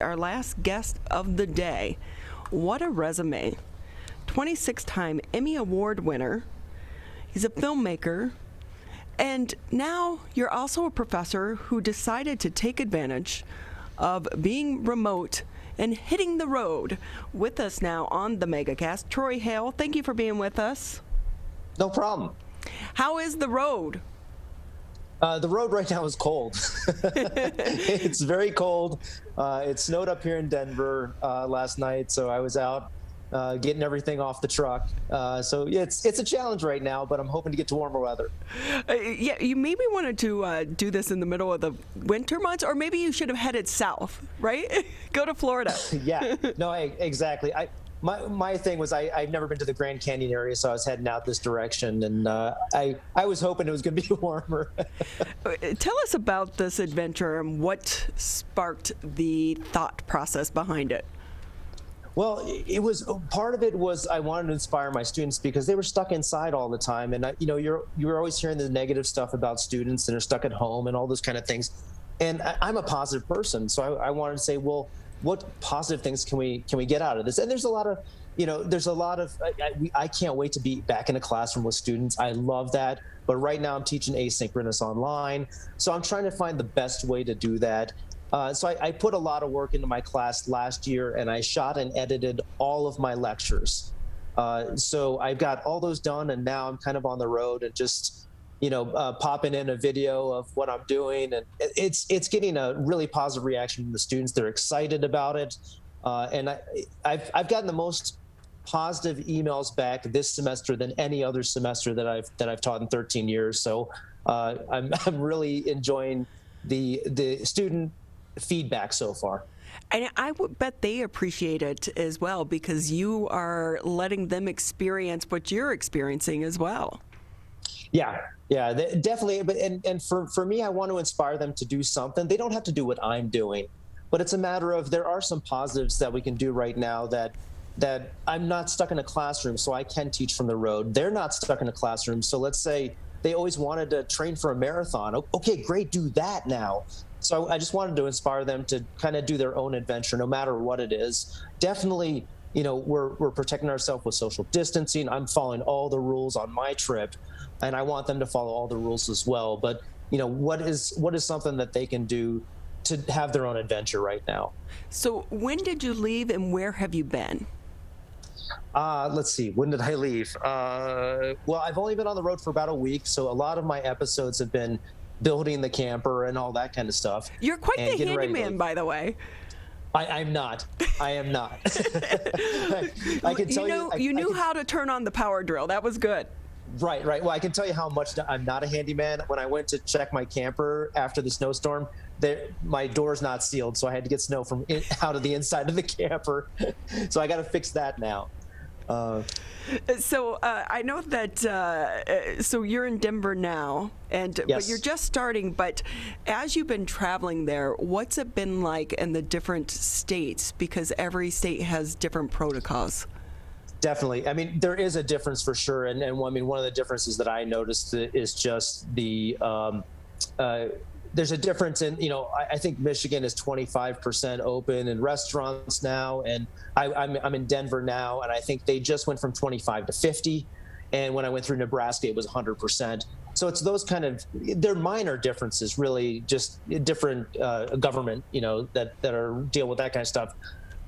Our last guest of the day. What a resume. 26-time Emmy Award winner. He's a filmmaker. And now you're also a professor who decided to take advantage of being remote and hitting the road. With us now on the MegaCast, Troy Hale. Thank you for being with us. No problem. How is the road? The road right now is cold. It's very cold. It snowed up here in Denver last night, so I was out getting everything off the truck. So yeah, it's a challenge right now, but I'm hoping to get to warmer weather. Yeah, you maybe wanted to do this in the middle of the winter months, or maybe you should have headed south, right? Go to Florida. Yeah, no, exactly. My thing was I've never been to the Grand Canyon area, so I was heading out this direction, and I was hoping it was going to be warmer. Tell us about this adventure and what sparked the thought process behind it. Well, it was part of it was I wanted to inspire my students because they were stuck inside all the time, and you're always hearing the negative stuff about students and they're stuck at home and all those kind of things. And I'm a positive person, so I wanted to say, well, what positive things can we get out of this? And there's a lot of, I can't wait to be back in a classroom with students. I love that. But right now I'm teaching asynchronous online. So I'm trying to find the best way to do that. So I put a lot of work into my class last year, and I shot and edited all of my lectures. So I've got all those done, and now I'm kind of on the road and just, popping in a video of what I'm doing, and it's getting a really positive reaction from the students. They're excited about it, and I've gotten the most positive emails back this semester than any other semester that I've taught in 13 years. So I'm really enjoying the student feedback so far. And I would bet they appreciate it as well, because you are letting them experience what you're experiencing as well. Yeah, definitely. But and for me, I want to inspire them to do something. They don't have to do what I'm doing, but it's a matter of there are some positives that we can do right now that I'm not stuck in a classroom, so I can teach from the road. They're not stuck in a classroom. So let's say they always wanted to train for a marathon. Okay, great, do that now. So I just wanted to inspire them to kind of do their own adventure, no matter what it is. Definitely, we're protecting ourselves with social distancing. I'm following all the rules on my trip, and I want them to follow all the rules as well. But what is something that they can do to have their own adventure right now? So when did you leave, and where have you been? Let's see. When did I leave? Well, I've only been on the road for about a week, so a lot of my episodes have been building the camper and all that kind of stuff. You're quite the handyman, by the way. I'm not. I am not. I can tell you. You knew how to turn on the power drill. That was good. Right. Well, I can tell you how much I'm not a handyman. When I went to check my camper after the snowstorm, my door's not sealed, so I had to get snow from out of the inside of the camper. So I got to fix that now. So I know that. So you're in Denver now, Yes. But you're just starting. But as you've been traveling there, what's it been like in the different states? Because every state has different protocols. Definitely. I mean, there is a difference for sure. And one of the differences that I noticed is just there's a difference in, I think Michigan is 25% open in restaurants now. And I'm in Denver now, and I think they just went from 25 to 50. And when I went through Nebraska, it was 100%. So it's those kind of, they're minor differences, really, just different government, that are deal with that kind of stuff.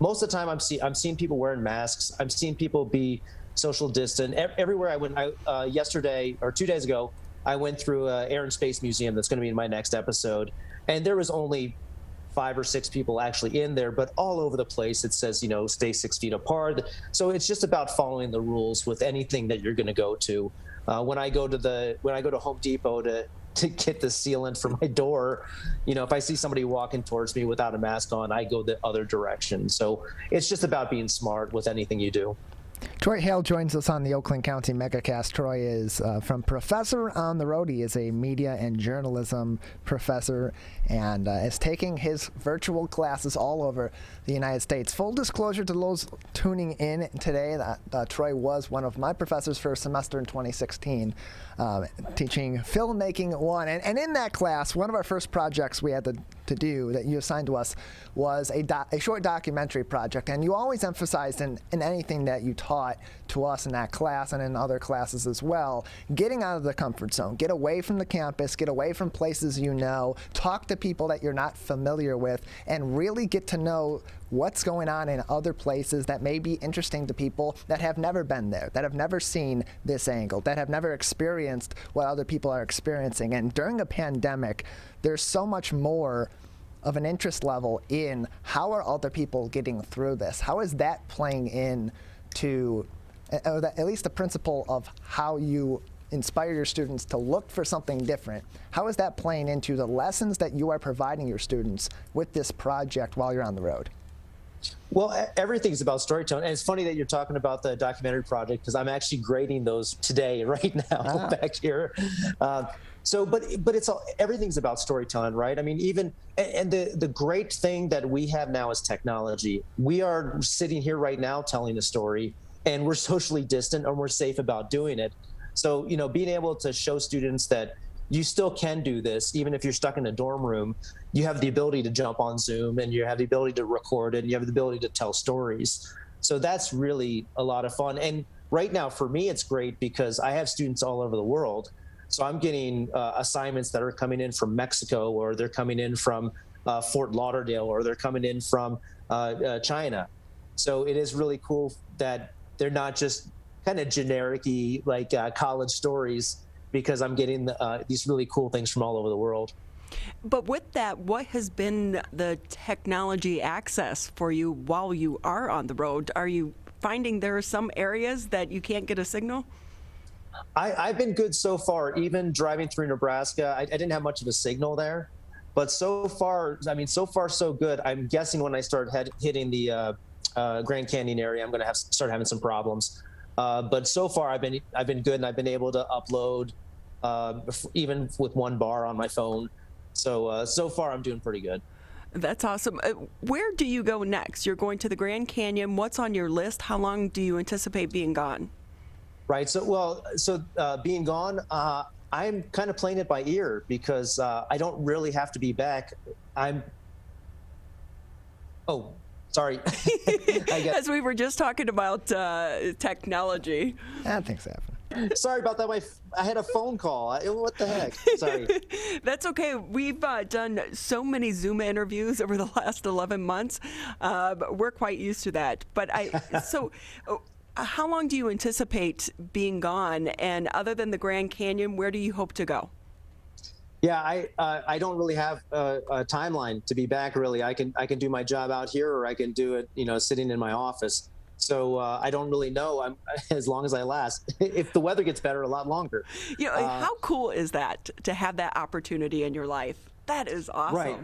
Most of the time, I'm seeing people wearing masks. I'm seeing people be social distant. Everywhere I went, yesterday or 2 days ago, I went through Air and Space Museum that's going to be in my next episode, and there was only 5 or 6 people actually in there, but all over the place it says, stay 6 feet apart. So it's just about following the rules with anything that you're going to go to. When I go to Home Depot to get the sealant for my door, if I see somebody walking towards me without a mask on, I go the other direction. So it's just about being smart with anything you do. Troy Hale joins us on the Oakland County MegaCast. Troy is from Professor on the Road. He is a media and journalism professor and is taking his virtual classes all over the United States. Full disclosure to those tuning in today that Troy was one of my professors for a semester in 2016, teaching Filmmaking 1. And in that class, one of our first projects we had to to do that you assigned to us was a short documentary project. And you always emphasized in anything that you taught to us in that class and in other classes as well, getting out of the comfort zone, get away from the campus, get away from places you know, talk to people that you're not familiar with, and really get to know what's going on in other places that may be interesting to people that have never been there, that have never seen this angle, that have never experienced what other people are experiencing. And during a pandemic, there's so much more of an interest level in how are other people getting through this? How is that playing in to at least the principle of how you inspire your students to look for something different? How is that playing into the lessons that you are providing your students with this project while you're on the road? Well, everything's about storytelling. And it's funny that you're talking about the documentary project because I'm actually grading those today, right now, back here. But it's all, everything's about storytelling, right? I mean, even, and the great thing that we have now is technology. We are sitting here right now telling a story, and we're socially distant and we're safe about doing it. So, being able to show students that you still can do this, even if you're stuck in a dorm room, you have the ability to jump on Zoom and you have the ability to record it and you have the ability to tell stories. So that's really a lot of fun. And right now for me, it's great because I have students all over the world. So I'm getting assignments that are coming in from Mexico, or they're coming in from Fort Lauderdale, or they're coming in from China. So it is really cool that they're not just kind of generic-y like college stories, because I'm getting these really cool things from all over the world. But with that, what has been the technology access for you while you are on the road? Are you finding there are some areas that you can't get a signal? I've been good so far. Even driving through Nebraska, I didn't have much of a signal there. But so far, so far so good. I'm guessing when I start hitting the Grand Canyon area, I'm going to start having some problems. But so far, I've been good, and I've been able to upload even with one bar on my phone. So far, I'm doing pretty good. That's awesome. Where do you go next? You're going to the Grand Canyon. What's on your list? How long do you anticipate being gone? Right. So being gone, I'm kind of playing it by ear because I don't really have to be back. Oh, sorry. As we were just talking about technology. Things happen. Sorry about that. I had a phone call. What the heck? Sorry. That's okay. We've done so many Zoom interviews over the last 11 months. We're quite used to that. But how long do you anticipate being gone? And other than the Grand Canyon, where do you hope to go? Yeah, I don't really have a timeline to be back. Really, I can do my job out here, or I can do it, sitting in my office. So I don't really know. As long as I last. If the weather gets better, a lot longer. How cool is that to have that opportunity in your life? That is awesome. Right.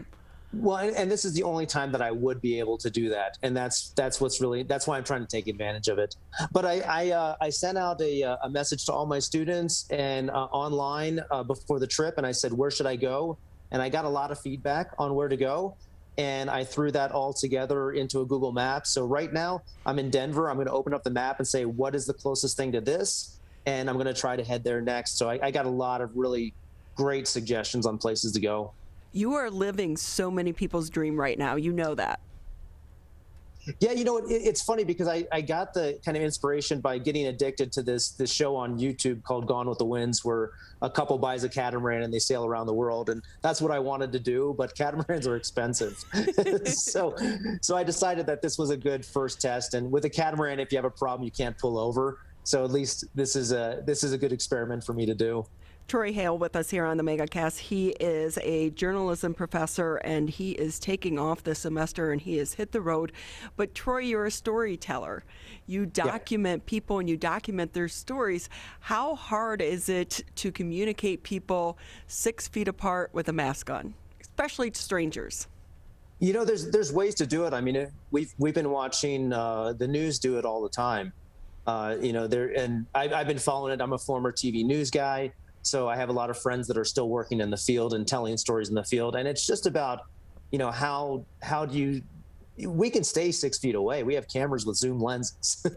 Well, and this is the only time that I would be able to do that, and that's why I'm trying to take advantage of it. But I sent out a message to all my students and online before the trip, and I said, where should I go? And I got a lot of feedback on where to go, and I threw that all together into a Google Maps. So right now I'm in Denver. I'm going to open up the map and say, what is the closest thing to this? And I'm going to try to head there next. So I got a lot of really great suggestions on places to go. You are living so many people's dream right now. You know that. Yeah, it's funny because I got the kind of inspiration by getting addicted to this show on YouTube called Gone with the Winds, where a couple buys a catamaran and they sail around the world, and that's what I wanted to do. But catamarans are expensive, so I decided that this was a good first test. And with a catamaran, if you have a problem, you can't pull over. So at least this is a good experiment for me to do. Troy Hale with us here on the MegaCast. He is a journalism professor, and he is taking off this semester, and he has hit the road. But Troy, you're a storyteller. You document people, and you document their stories. How hard is it to communicate people 6 feet apart with a mask on, especially to strangers? There's ways to do it. I mean, we've been watching the news do it all the time. And I've been following it. I'm a former TV news guy. So I have a lot of friends that are still working in the field and telling stories in the field. And it's just about, how do we can stay 6 feet away. We have cameras with zoom lenses.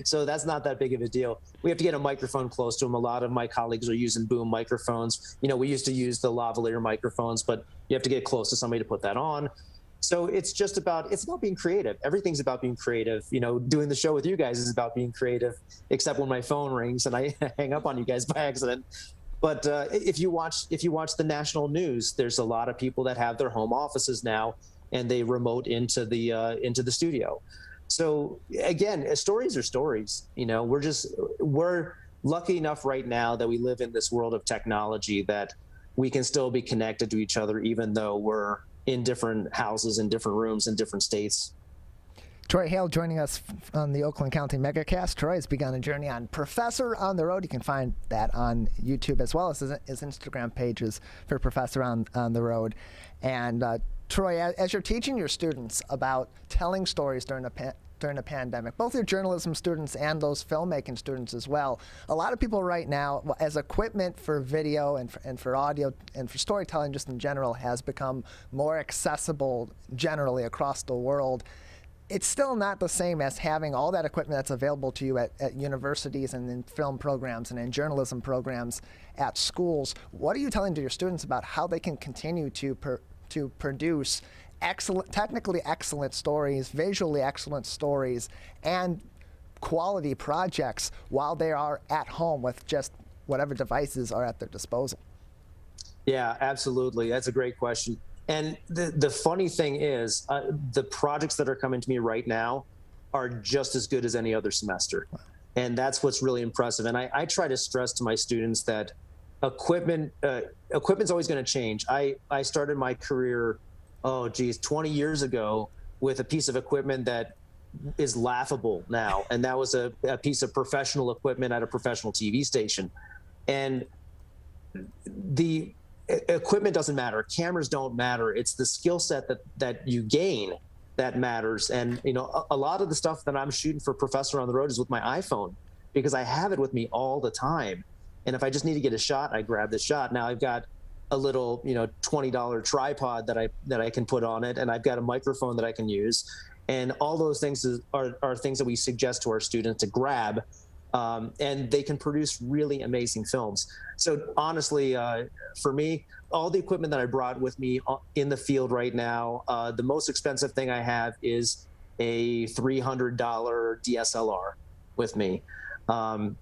So that's not that big of a deal. We have to get a microphone close to them. A lot of my colleagues are using boom microphones. We used to use the lavalier microphones, but You have to get close to somebody to put that on. So it's about being creative. Everything's about being creative. Doing the show with you guys is about being creative, except when my phone rings and I hang up on you guys by accident. But if you watch the national news, there's a lot of people that have their home offices now, and they remote into the studio. So again, stories are stories. We're lucky enough right now that we live in this world of technology that we can still be connected to each other, even though we're in different houses, in different rooms, in different states. Troy Hale joining us on the Oakland County Megacast. Troy has begun a journey on Professor on the Road. You can find that on YouTube as well as his Instagram pages for Professor on the Road. And Troy, as you're teaching your students about telling stories during the pandemic, both your journalism students and those filmmaking students as well, a lot of people right now, as equipment for video and for audio and for storytelling just in general has become more accessible generally across the world, it's still not the same as having all that equipment that's available to you at universities and in film programs and in journalism programs at schools. What are you telling to your students about how they can continue to produce technically excellent stories, visually excellent stories, and quality projects while they are at home with just whatever devices are at their disposal? Yeah, absolutely. That's a great question. And the funny thing is, the projects that are coming to me right now are just as good as any other semester. And that's what's really impressive. And I try to stress to my students that equipment's always going to change. I started my career, 20 years ago with a piece of equipment that is laughable now. And that was a piece of professional equipment at a professional TV station. And the equipment doesn't matter. Cameras don't matter. It's the skill set that you gain that matters. And, a lot of the stuff that I'm shooting for Professor on the Road is with my iPhone because I have it with me all the time. And if I just need to get a shot, I grab the shot. Now I've got a little, $20 tripod that I can put on it. And I've got a microphone that I can use. And all those things are things that we suggest to our students to grab. And they can produce really amazing films. So honestly, for me, all the equipment that I brought with me in the field right now, the most expensive thing I have is a $300 DSLR with me.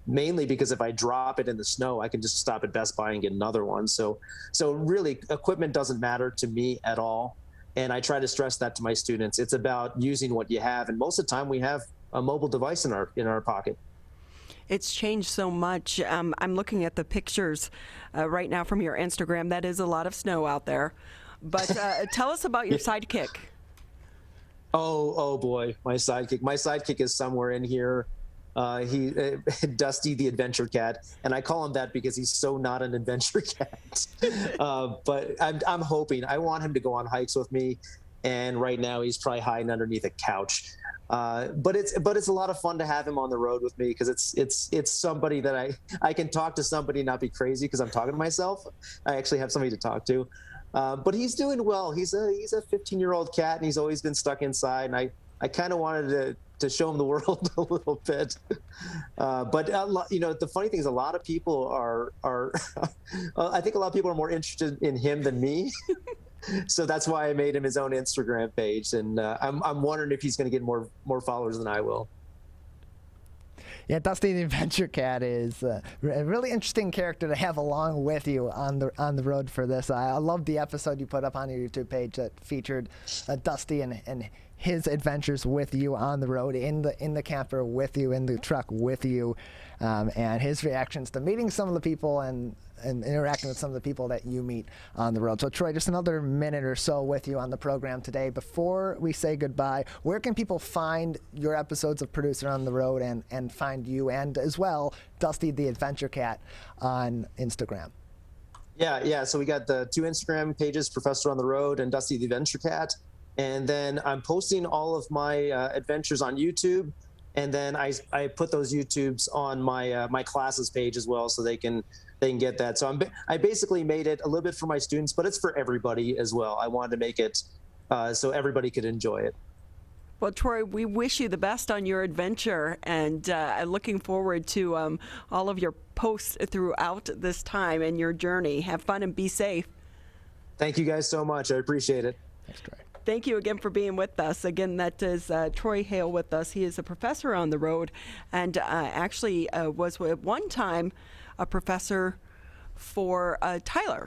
Mainly because if I drop it in the snow, I can just stop at Best Buy and get another one. So really, equipment doesn't matter to me at all. And I try to stress that to my students. It's about using what you have. And most of the time we have a mobile device in our pocket. It's changed so much. I'm looking at the pictures right now from your Instagram. That is a lot of snow out there. But tell us about your sidekick. Oh boy, my sidekick. My sidekick is somewhere in here. Dusty the Adventure Cat, and I call him that because he's so not an adventure cat. But I'm hoping. I want him to go on hikes with me, and right now he's probably hiding underneath a couch. But it's a lot of fun to have him on the road with me because it's somebody that I can talk to somebody and not be crazy because I'm talking to myself. I actually have somebody to talk to. But he's doing well. He's a 15-year-old cat and he's always been stuck inside. And I kind of wanted to show him the world a little bit. But the funny thing is a lot of people are I think a lot of people are more interested in him than me. So that's why I made him his own Instagram page, and I'm wondering if he's going to get more followers than I will. Yeah, Dusty the Adventure Cat is a really interesting character to have along with you on the road for this. I love the episode you put up on your YouTube page that featured Dusty and his adventures with you on the road, in the camper with you, in the truck with you, and his reactions to meeting some of the people and interacting with some of the people that you meet on the road. So Troy, just another minute or so with you on the program today. Before we say goodbye, where can people find your episodes of Producer on the Road and find you, and as well Dusty the Adventure Cat on Instagram? Yeah. So we got the two Instagram pages, Professor on the Road and Dusty the Adventure Cat. And then I'm posting all of my adventures on YouTube. And then I put those YouTubes on my classes page as well, so they can get that. So I basically made it a little bit for my students, but it's for everybody as well. I wanted to make it so everybody could enjoy it. Well, Troy, we wish you the best on your adventure, and looking forward to all of your posts throughout this time and your journey. Have fun and be safe. Thank you guys so much. I appreciate it. Thanks, Troy. Thank you again for being with us. Again, that is Troy Hale with us. He is a professor on the road and actually was at one time a professor for Tyler.